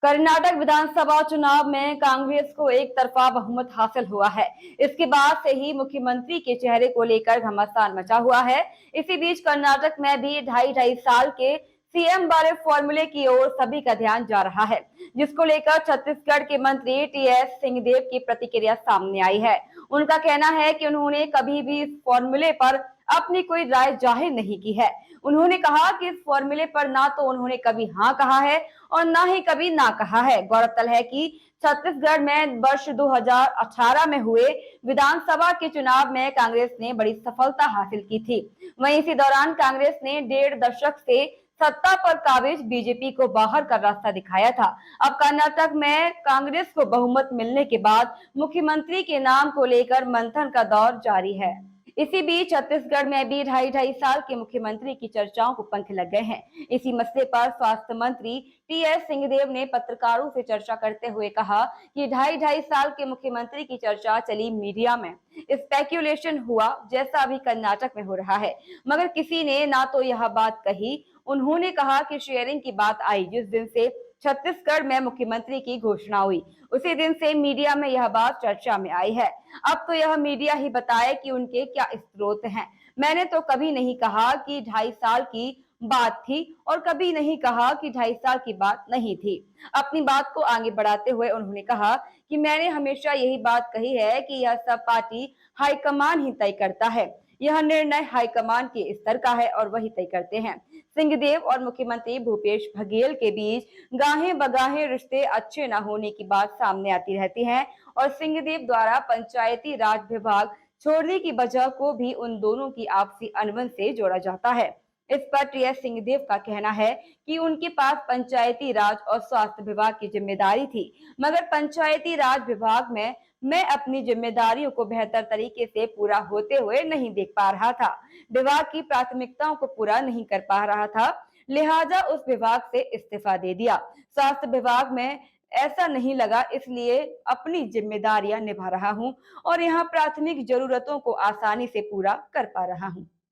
कर्नाटक विधानसभा चुनाव में कांग्रेस को एक तरफा बहुमत हासिल हुआ है। इसके बाद से ही मुख्यमंत्री के चेहरे को लेकर घमासान मचा हुआ है। इसी बीच कर्नाटक में भी ढाई ढाई साल के सीएम वाले फॉर्मूले की ओर सभी का ध्यान जा रहा है, जिसको लेकर छत्तीसगढ़ के मंत्री टीएस सिंहदेव की प्रतिक्रिया सामने आई है। उनका कहना है कि उन्होंने कभी भी इस फॉर्मूले पर अपनी कोई राय जाहिर नहीं की है। उन्होंने कहा कि इस फॉर्मूले पर ना तो उन्होंने कभी हाँ कहा है और ना ही कभी ना कहा है। गौरतलब है कि छत्तीसगढ़ में वर्ष 2018 में हुए विधानसभा के चुनाव में कांग्रेस ने बड़ी सफलता हासिल की थी। वहीं इसी दौरान कांग्रेस ने 1.5 दशक से सत्ता पर काबिज बीजेपी को बाहर का रास्ता दिखाया था। अब कर्नाटक में कांग्रेस को बहुमत मिलने के बाद मुख्यमंत्री के नाम को लेकर मंथन का दौर जारी है। इसी बीच छत्तीसगढ़ में भी ढाई ढाई साल के मुख्यमंत्री की चर्चाओं को पंख लग गए हैं। इसी मसले पर स्वास्थ्य मंत्री टीएस सिंहदेव ने पत्रकारों से चर्चा करते हुए कहा कि ढाई ढाई साल के मुख्यमंत्री की चर्चा चली मीडिया में, स्पेक्यूलेशन हुआ जैसा अभी कर्नाटक में हो रहा है, मगर किसी ने ना तो यह बात कही। उन्होंने कहा कि शेयरिंग की बात आई जिस दिन से छत्तीसगढ़ में मुख्यमंत्री की घोषणा हुई, उसी दिन से मीडिया में यह बात चर्चा में आई है। अब तो यह मीडिया ही बताए कि उनके क्या स्रोत हैं। मैंने तो कभी नहीं कहा कि 2.5 साल की बात थी और कभी नहीं कहा कि 2.5 साल की बात नहीं थी। अपनी बात को आगे बढ़ाते हुए उन्होंने कहा कि मैंने हमेशा यही बात कही है कि यह सब पार्टी हाईकमान ही तय करता है। यह निर्णय हाईकमान के स्तर का है और वही तय करते हैं। सिंहदेव और मुख्यमंत्री भूपेश बघेल के बीच गाहे बगाहे रिश्ते अच्छे न होने की बात सामने आती रहती है और सिंहदेव द्वारा पंचायती राज विभाग छोड़ने की वजह को भी उन दोनों की आपसी अनबन से जोड़ा जाता है। इस पर टीएस सिंहदेव का कहना है कि उनके पास पंचायती राज और स्वास्थ्य विभाग की जिम्मेदारी थी, मगर पंचायती राज विभाग में मैं अपनी जिम्मेदारियों को बेहतर तरीके से पूरा होते हुए नहीं देख पा रहा था। विभाग की प्राथमिकताओं को पूरा नहीं कर पा रहा था, लिहाजा उस विभाग से इस्तीफा दे दिया। स्वास्थ्य विभाग में ऐसा नहीं लगा, इसलिए अपनी जिम्मेदारियां निभा रहा हूं और यहां प्राथमिक जरूरतों को आसानी से पूरा कर पा रहा हूं।